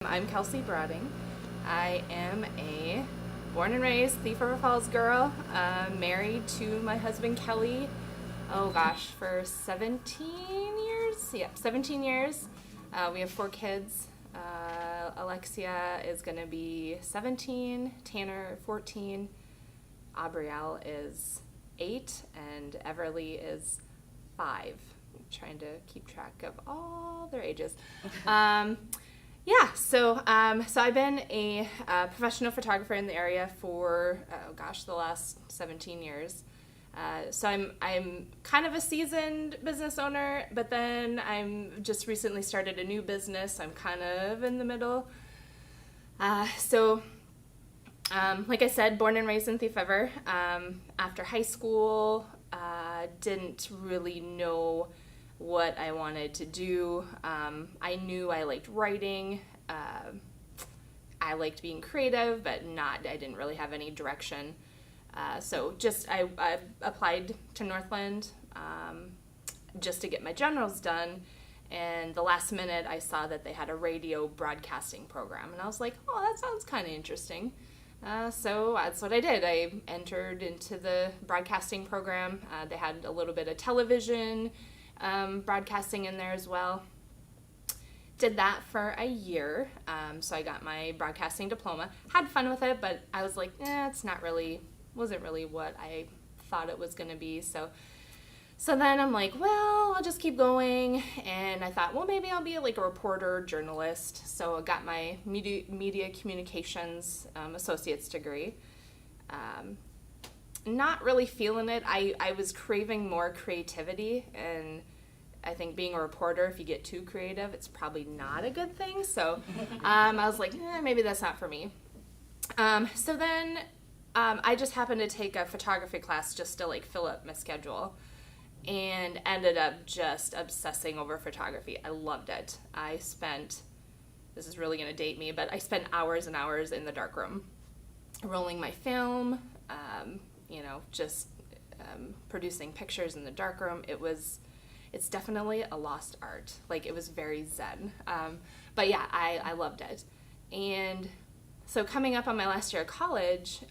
I'm Kelsey Brateng. I am a born and raised Thief River Falls girl, married to my husband Kelly, for 17 years? Yeah, 17 years. We have 4 kids. Alexia is going to be 17, Tanner 14, Aubrielle is 8, and Everly is 5. I'm trying to keep track of all their ages. So I've been a professional photographer in the area for the last 17 years. So I'm kind of a seasoned business owner, but then I'm just recently started a new business. I'm kind of in the middle. Like I said, born and raised in Thief River. After high school, didn't really know what I wanted to do. I knew I liked writing. I liked being creative, but I didn't really have any direction. I applied to Northland just to get my generals done. And the last minute, I saw that they had a radio broadcasting program. And I was like, oh, that sounds kind of interesting. So that's what I did. I entered into the broadcasting program. They had a little bit of television broadcasting in there as well. Did that for a year. So I got my broadcasting diploma. Had fun with it, but I was like, wasn't really what I thought it was going to be. So then I'm like, well, I'll just keep going. And I thought, well, maybe I'll be like a reporter, journalist. So I got my media communications associate's degree. Not really feeling it. I was craving more creativity, and I think being a reporter, if you get too creative, it's probably not a good thing. So I was like, maybe that's not for me. So then I just happened to take a photography class just to like fill up my schedule, and ended up just obsessing over photography. I loved it. This is really going to date me, but I spent hours and hours in the darkroom rolling my film, producing pictures in the darkroom. It's definitely a lost art. Like, it was very zen. But yeah, I loved it. And so coming up on my last year of college,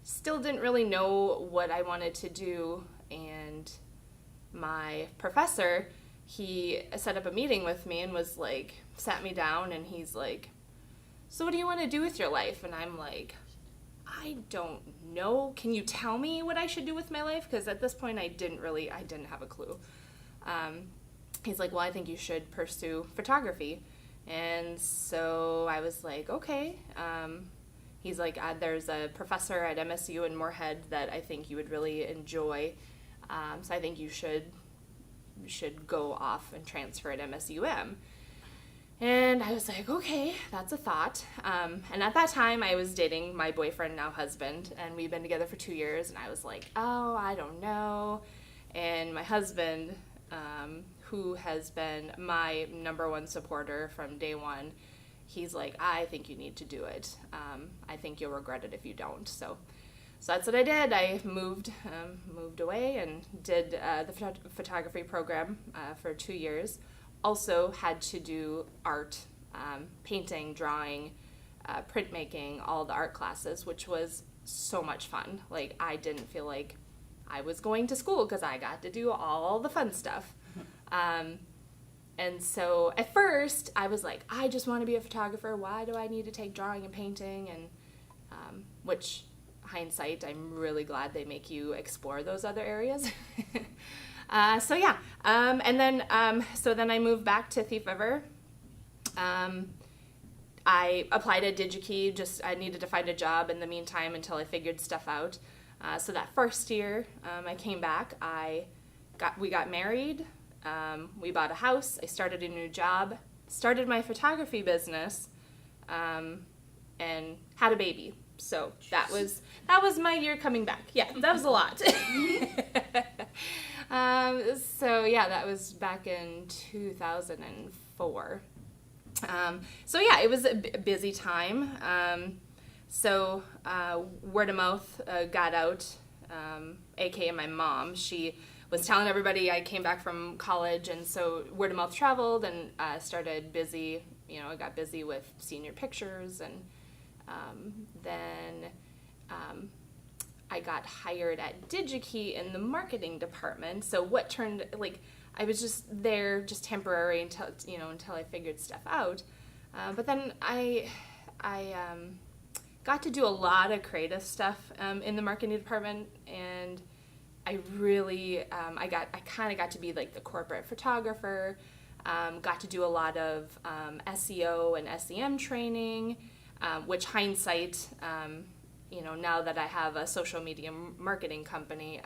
still didn't really know what I wanted to do. And my professor, he set up a meeting with me and was like, sat me down, and he's like, so what do you want to do with your life? And I'm like, I don't know. Can you tell me what I should do with my life? Because at this point, I didn't have a clue. He's like, well, I think you should pursue photography. And so I was like, okay. He's like, there's a professor at MSU in Moorhead that I think you would really enjoy. So I think you should go off and transfer at MSUM. And I was like, okay, that's a thought. And at that time, I was dating my boyfriend, now husband, and we'd been together for 2 years. And I was like, oh, I don't know. And my husband, who has been my number one supporter from day one, he's like, I think you need to do it. I think you'll regret it if you don't. So that's what I did. I moved away and did the photography program for 2 years. Also had to do art, painting, drawing, printmaking, all the art classes, which was so much fun. Like, I didn't feel like I was going to school because I got to do all the fun stuff. And so at first I was like, I just want to be a photographer. Why do I need to take drawing and painting? And which, hindsight, I'm really glad they make you explore those other areas. So then I moved back to Thief River. I applied at DigiKey. I needed to find a job in the meantime until I figured stuff out. So that first year, I came back. We got married. We bought a house. I started a new job. Started my photography business, and had a baby. So that was my year coming back. Yeah, that was a lot. That was back in 2004. It was a busy time. Word of mouth got out, aka my mom. She was telling everybody I came back from college, and so word of mouth traveled, and started busy I got busy with senior pictures, and then I got hired at DigiKey in the marketing department. So what turned, like, I was just there, just temporary until I figured stuff out. But then I got to do a lot of creative stuff in the marketing department, and I really, I kind of got to be like the corporate photographer, got to do a lot of SEO and SEM training, which hindsight, now that I have a social media marketing company,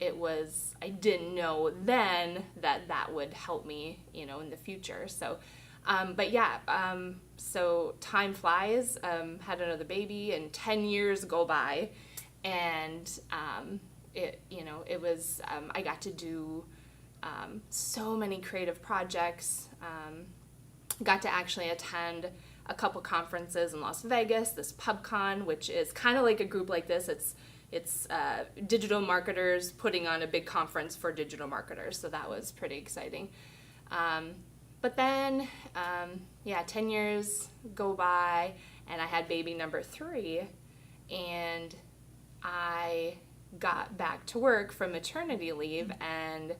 I didn't know then that would help me, in the future. So, so time flies, had another baby, and 10 years go by, and, it was, I got to do, so many creative projects, got to actually attend a couple conferences in Las Vegas, this PubCon, which is kind of like a group like this. It's digital marketers putting on a big conference for digital marketers, so that was pretty exciting. But then, 10 years go by, and I had baby number 3, and I got back to work from maternity leave, and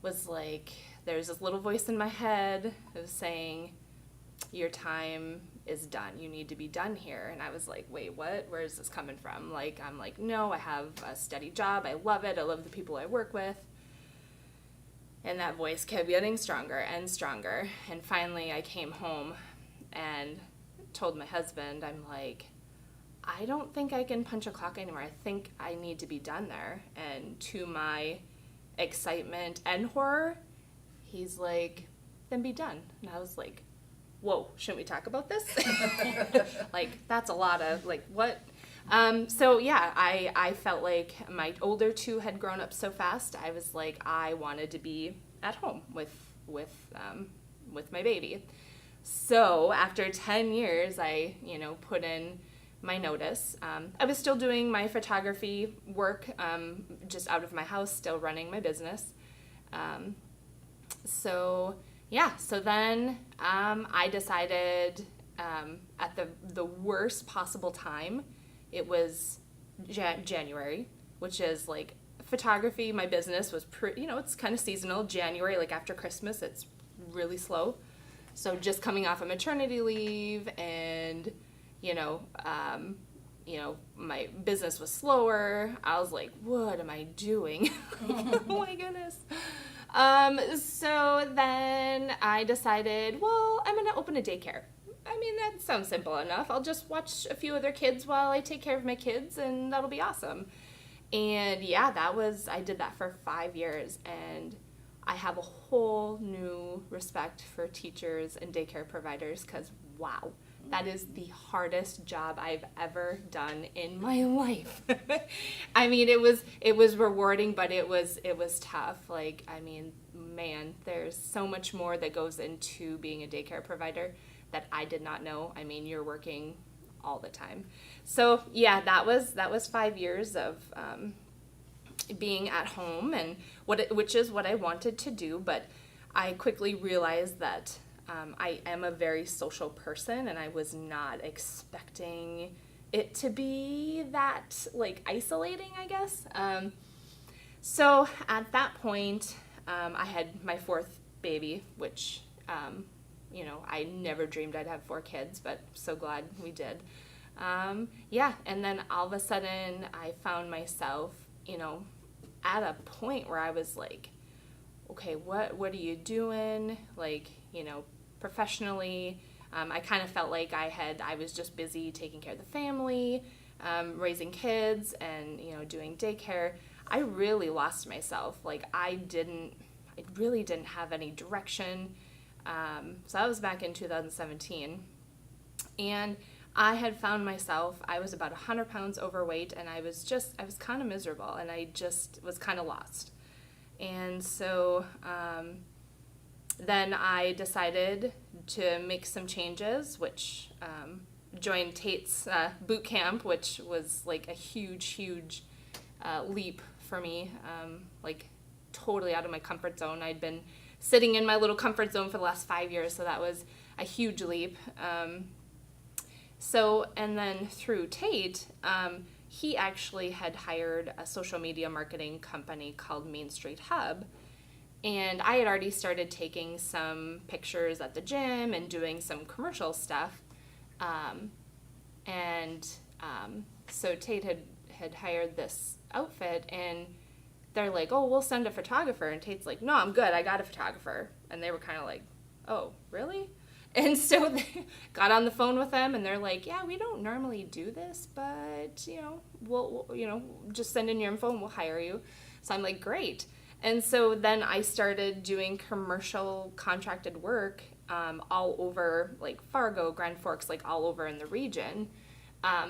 was like, there's this little voice in my head that was saying, your time is done. You need to be done here. And I was like, wait, what? Where is this coming from? Like, I'm like, no, I have a steady job. I love it. I love the people I work with. And that voice kept getting stronger and stronger. And finally I came home and told my husband, I'm like, I don't think I can punch a clock anymore. I think I need to be done there. And to my excitement and horror, he's like, then be done. And I was like, whoa, shouldn't we talk about this? Like, that's a lot of, like, what? I felt like my older 2 had grown up so fast. I was like, I wanted to be at home with my baby. So after 10 years, I, put in my notice. I was still doing my photography work, just out of my house, still running my business. So then I decided at the worst possible time, it was January, which is like photography. My business was it's kind of seasonal. January, like after Christmas, it's really slow. So just coming off of maternity leave, and my business was slower. I was like, what am I doing? Oh my goodness. So then I decided, well, I'm going to open a daycare. I mean, that sounds simple enough. I'll just watch a few other kids while I take care of my kids, and that'll be awesome. And I did that for 5 years, and I have a whole new respect for teachers and daycare providers, because wow, that is the hardest job I've ever done in my life. I mean, it was rewarding, but it was tough. Like, I mean, man, there's so much more that goes into being a daycare provider that I did not know. I mean, you're working all the time. So that was 5 years of being at home, and which is what I wanted to do. But I quickly realized that I am a very social person, and I was not expecting it to be that, like, isolating, I guess. So at that point, I had my 4th baby, which, I never dreamed I'd have 4 kids, but so glad we did. And then all of a sudden I found myself, at a point where I was like, okay, what are you doing? Like, professionally. I kind of felt like I was just busy taking care of the family, raising kids, and, doing daycare. I really lost myself. Like, I really didn't have any direction. So that was back in 2017. And I had found myself, I was about 100 pounds overweight, and I was kind of miserable, and I just was kind of lost. And so, then I decided to make some changes, which joined Tate's boot camp, which was like a huge leap for me, like totally out of my comfort zone. I'd been sitting in my little comfort zone for the last 5 years, so that was a huge leap. So, and then through Tate, he actually had hired a social media marketing company called Main Street Hub. And I had already started taking some pictures at the gym and doing some commercial stuff. So Tate had hired this outfit, and they're like, oh, we'll send a photographer. And Tate's like, no, I'm good. I got a photographer. And they were kind of like, oh, really? And so they got on the phone with them, and they're like, yeah, we don't normally do this, but, we'll just send in your info and we'll hire you. So I'm like, great. And so then I started doing commercial contracted work all over, like Fargo, Grand Forks, like all over in the region.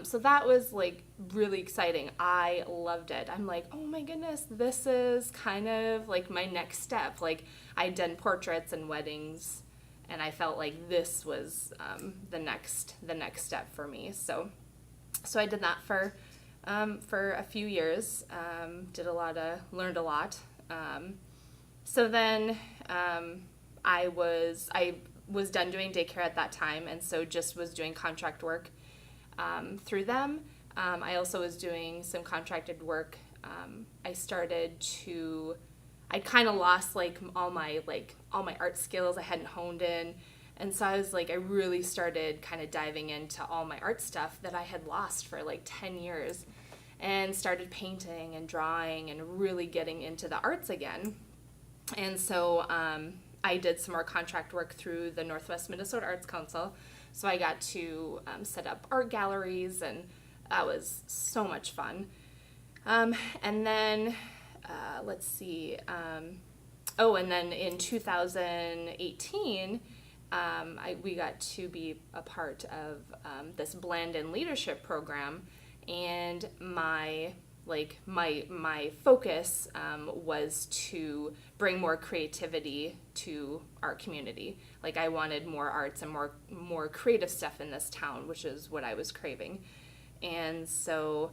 So that was like really exciting. I loved it. I'm like, oh my goodness, this is kind of like my next step. Like I'd done portraits and weddings, and I felt like this was the next step for me. So I did that for a few years. Learned a lot. So then I was done doing daycare at that time, and so just was doing contract work through them. I also was doing some contracted work. I kind of lost all my art skills I hadn't honed in, and so I really started kind of diving into all my art stuff that I had lost for 10 years, and started painting and drawing and really getting into the arts again. And so I did some more contract work through the Northwest Minnesota Arts Council. So I got to set up art galleries, and that was so much fun. And then, and then in 2018, we got to be a part of this Blend and Leadership program, and my focus was to bring more creativity to our community. I wanted more arts and more creative stuff in this town, which is what I was craving. And so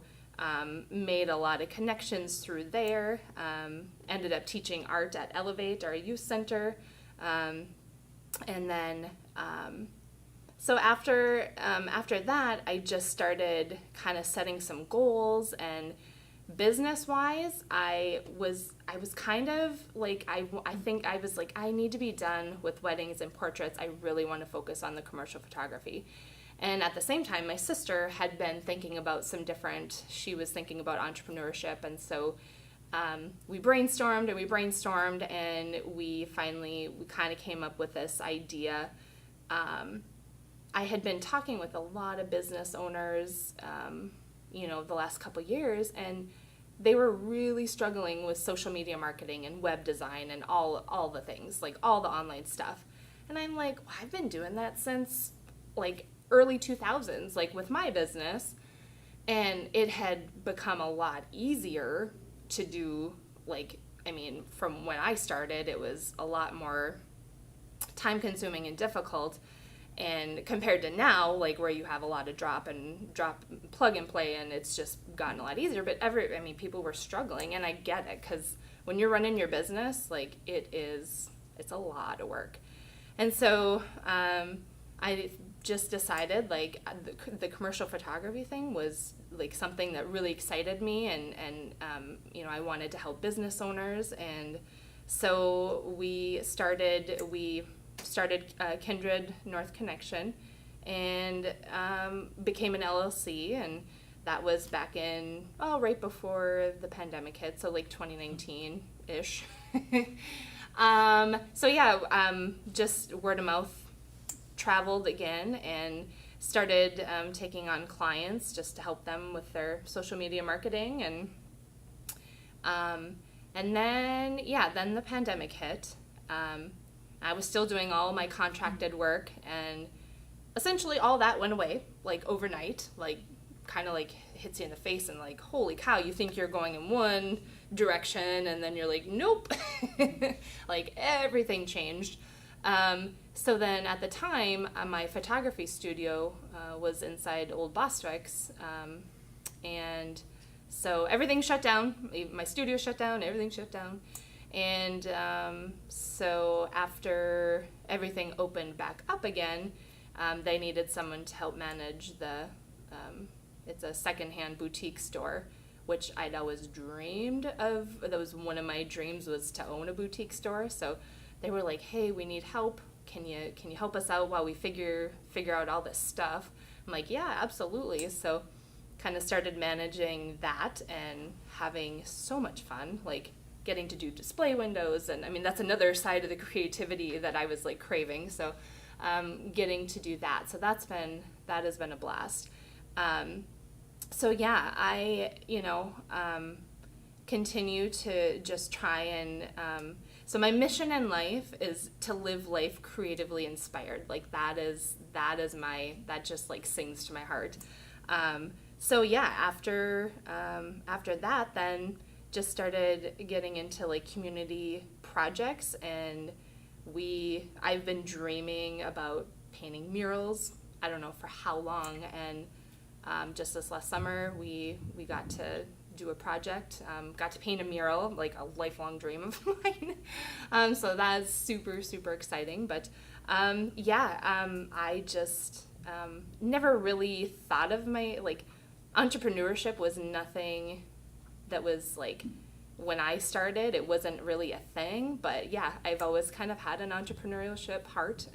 made a lot of connections through there. Ended up teaching art at Elevate, our youth center. And then so after that, I just started kind of setting some goals, and business-wise, I was kind of I think I was I need to be done with weddings and portraits. I really want to focus on the commercial photography. And at the same time, my sister had been thinking about she was thinking about entrepreneurship, and so we brainstormed, and we kind of came up with this idea. I had been talking with a lot of business owners, the last couple years, and they were really struggling with social media marketing and web design and all the things, all the online stuff. And I'm like, well, I've been doing that since early 2000s, with my business, and it had become a lot easier to do. From when I started, it was a lot more time consuming and difficult. And compared to now, where you have a lot of drop, plug and play, and it's just gotten a lot easier. But people were struggling, and I get it, because when you're running your business, it's a lot of work. And so I just decided, the commercial photography thing was something that really excited me, and I wanted to help business owners, and so we started Kindred North Connection, and became an LLC, and that was back in right before the pandemic hit, so 2019-ish. Just word of mouth traveled again, and started taking on clients just to help them with their social media marketing, and then the pandemic hit. I was still doing all my contracted work, and essentially all that went away, overnight, kind of hits you in the face, and holy cow, you think you're going in one direction, and then you're nope. Everything changed. So then at the time, my photography studio was inside Old Bostwick's, and so everything shut down. My studio shut down, everything shut down. And so after everything opened back up again, they needed someone to help manage it's a secondhand boutique store, which I'd always dreamed of. That was one of my dreams, was to own a boutique store. So they were like, hey, we need help. Can you help us out while we figure out all this stuff? I'm like, yeah, absolutely. So kind of started managing that and having so much fun, like getting to do display windows. And I mean, that's another side of the creativity that I was like craving. So getting to do that. So that has been a blast. So yeah, I, continue to just try and, so my mission in life is to live life creatively inspired. Like that just like sings to my heart. So yeah, after that, then just started getting into like community projects, and I've been dreaming about painting murals, I don't know for how long, and just this last summer, we got to do a project, got to paint a mural, like a lifelong dream of mine. So that's super, super exciting. But I just never really thought of entrepreneurship was nothing that was like, when I started, it wasn't really a thing. But yeah, I've always kind of had an entrepreneurship heart,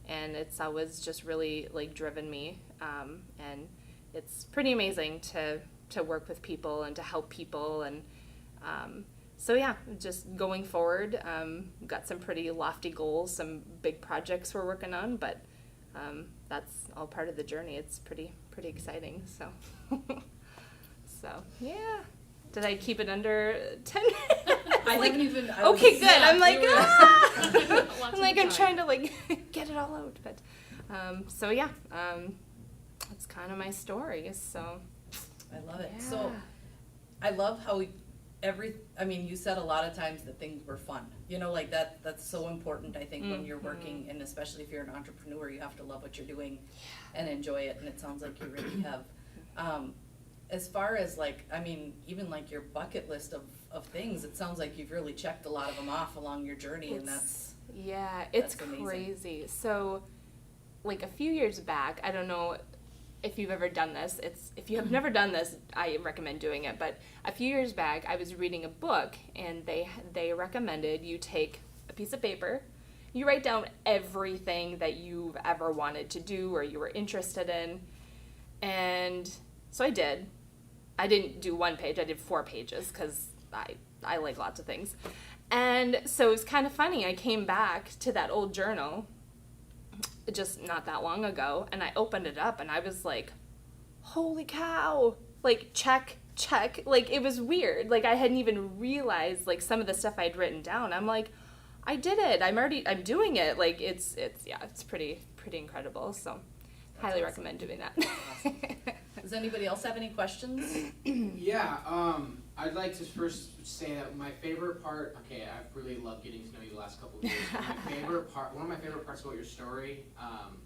and it's always just really like driven me, and it's pretty amazing to work with people and to help people. And so yeah, just going forward, got some pretty lofty goals, some big projects we're working on, but that's all part of the journey. It's pretty exciting. So yeah. Did I keep it under 10? I haven't even. Okay, good. I'm like, I'm trying to like get it all out. But so yeah, that's kind of my story. So I love it. Yeah. So I love how you said a lot of times that things were fun. Like that's so important, I think, when you're working, and especially if you're an entrepreneur, you have to love what you're doing and enjoy it. And it sounds like you really have. As far as even like your bucket list of things, it sounds like you've really checked a lot of them off along your journey, and that's crazy. So like a few years back, I don't know if you've ever done this. If you have never done this, I recommend doing it. But a few years back, I was reading a book, and they recommended you take a piece of paper, you write down everything that you've ever wanted to do or you were interested in. And so I did. I didn't do one page, I did 4 pages because I like lots of things. And so it was kind of funny. I came back to that old journal just not that long ago, and I opened it up, and I was like, holy cow, like check. Like it was weird. Like I hadn't even realized like some of the stuff I'd written down. I'm like, I did it. I'm doing it. Like it's pretty incredible. So highly recommend doing that. Awesome. Does anybody else have any questions? Yeah, I'd like to first say that my favorite part, I've really loved getting to know you the last couple of years. One of my favorite parts about your story,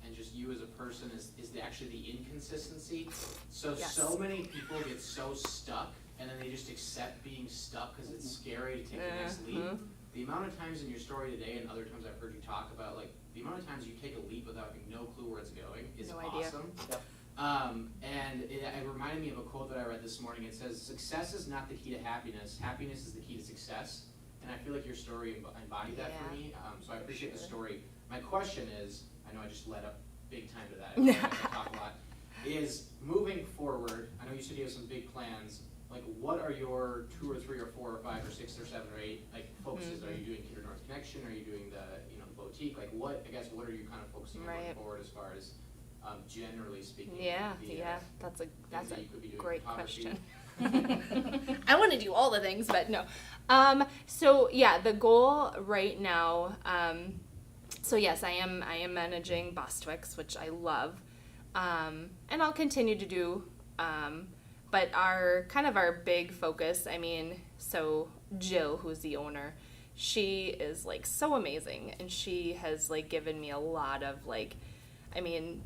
and just you as a person, is actually the inconsistency. So many people get so stuck, and then they just accept being stuck because it's scary to take the next leap. The amount of times in your story today, and other times I've heard you talk about, like, the amount of times you take a leap without having no clue where it's going is awesome. Yep. And it reminded me of a quote that I read this morning. It says, success is not the key to happiness. Happiness is the key to success. And I feel like your story embodied that for me. So I appreciate the story. My question is, I know I just led up big time to that. I talk a lot. Is moving forward, I know you said you have some big plans. Like, what are your 2 or 3 or 4 or 5 or 6 or 7 or 8 focuses? Are you doing Kinder North Connection? Are you doing the the boutique? Like, what are you kind of focusing on going forward as far as generally speaking? That's a you great question. I want to do all the things, but no. So yeah, the goal right now. So yes, I am managing Bostwick's, which I love, and I'll continue to do. But our big focus, so Jill, who's the owner, she is like so amazing, and she has like given me a lot of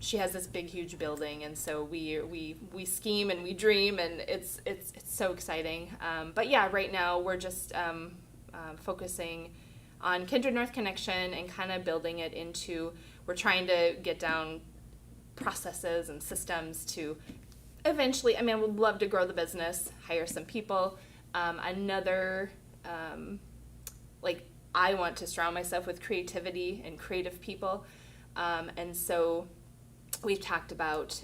she has this big huge building, and so we scheme and we dream, and it's so exciting. But yeah, right now we're just focusing on Kindred North Connection and kind of building it into, we're trying to get down processes and systems to eventually, I mean, I would love to grow the business, hire some people. I want to surround myself with creativity and creative people. And so we've talked about,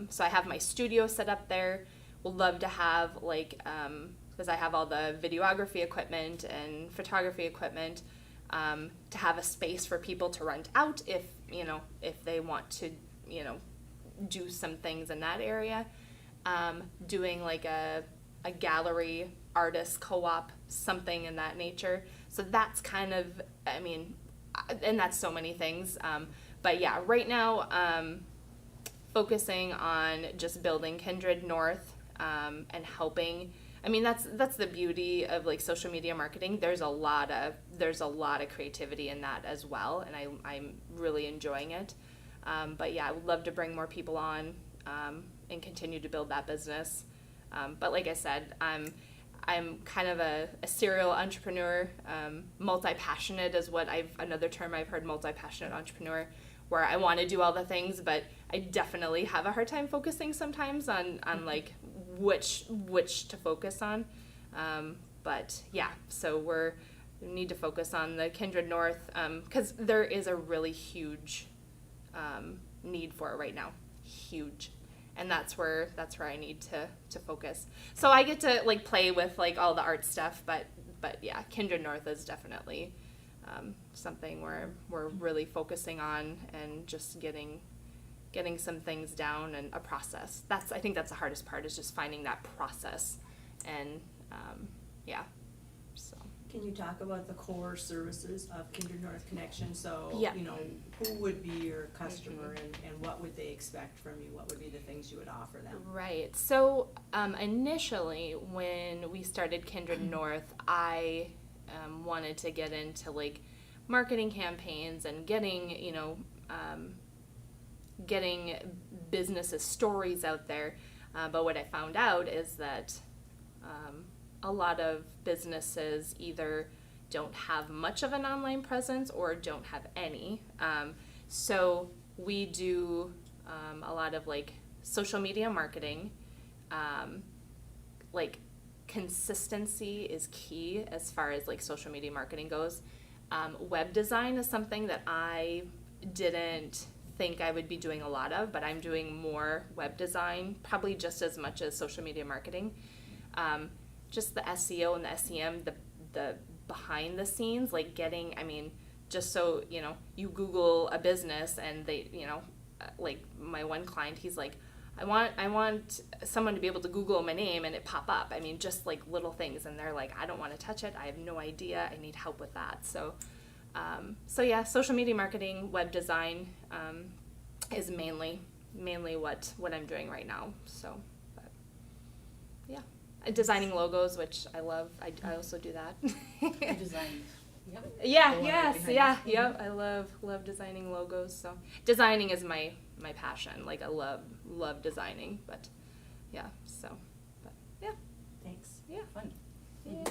so I have my studio set up there. Would love to have because I have all the videography equipment and photography equipment, to have a space for people to rent out if they want to, do some things in that area. Doing like a gallery artist co-op, something in that nature. So that's kind of, and that's so many things. But yeah, right now, focusing on just building Kindred North, and helping. I mean, that's the beauty of like social media marketing. There's a lot of creativity in that as well, and I'm really enjoying it. But yeah, I would love to bring more people on, and continue to build that business. But like I said, I'm kind of a serial entrepreneur. Multi-passionate is another term I've heard, multi-passionate entrepreneur, where I want to do all the things, but I definitely have a hard time focusing sometimes on like which to focus on. But yeah, so we need to focus on the Kindred North, because there is a really huge need for it right now. Huge. And that's where I need to focus. So I get to like play with like all the art stuff, but yeah, Kindred North is definitely something where we're really focusing on and just getting some things down and a process. I think that's the hardest part, is just finding that process. And yeah, so. Can you talk about the core services of Kindred North Connection? So, Yeah. Who would be your customer, and what would they expect from you? What would be the things you would offer them? Right. So initially, when we started Kindred North, I wanted to get into like marketing campaigns and getting businesses' stories out there. But what I found out is that a lot of businesses either don't have much of an online presence or don't have any. So we do a lot of like social media marketing. Like consistency is key as far as like social media marketing goes. Web design is something that I didn't think I would be doing a lot of, but I'm doing more web design, probably just as much as social media marketing. Just the SEO and the SEM, the behind the scenes, like just so, you Google a business and they, like my one client, he's like, I want someone to be able to Google my name and it pop up. Just like little things, and they're like, I don't want to touch it. I have no idea. I need help with that. So yeah, social media marketing, web design, is mainly what I'm doing right now. So, but yeah. Designing logos, which I love. I also do that. You designed. Yep. Yeah. The one Yes. behind Yeah. us. Yep. I love designing logos. So designing is my passion. Like I love designing. But yeah. So, but yeah. Thanks. Yeah. Fun. Yeah.